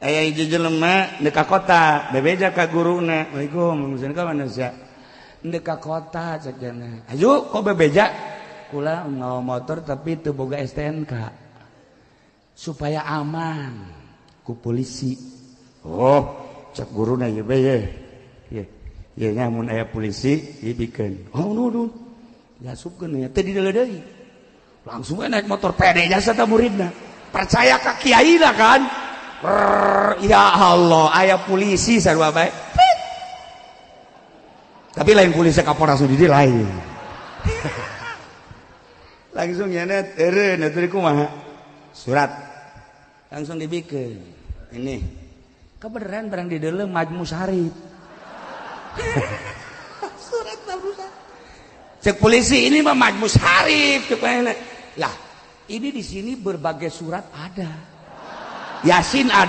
aya hiji jelema neuk ka kota bebeja ka guruna waalaikum ka mana sia neuk ka kota cenah ayo kok bebeja kula ngawa motor tapi teu boga STNK supaya aman ku polisi oh cek guruna ieu bae ye ye nya mun aya polisi ieu bikeun oh nu gasupkeun nya teu dideuleu deui langsung naik motor pede jasa ta muridna percaya ka kiaina kan ya Allah aya polisi sarua bae tapi lain polisi Kapolres di lain langsung nyanet eureun atuh kumaha surat langsung dibikeun ini kebenaran barang di dalam Majmu Syarif surat barusan cek polisi ini mah Majmu Syarif cek lah ini di sini berbagai surat ada Yasin ada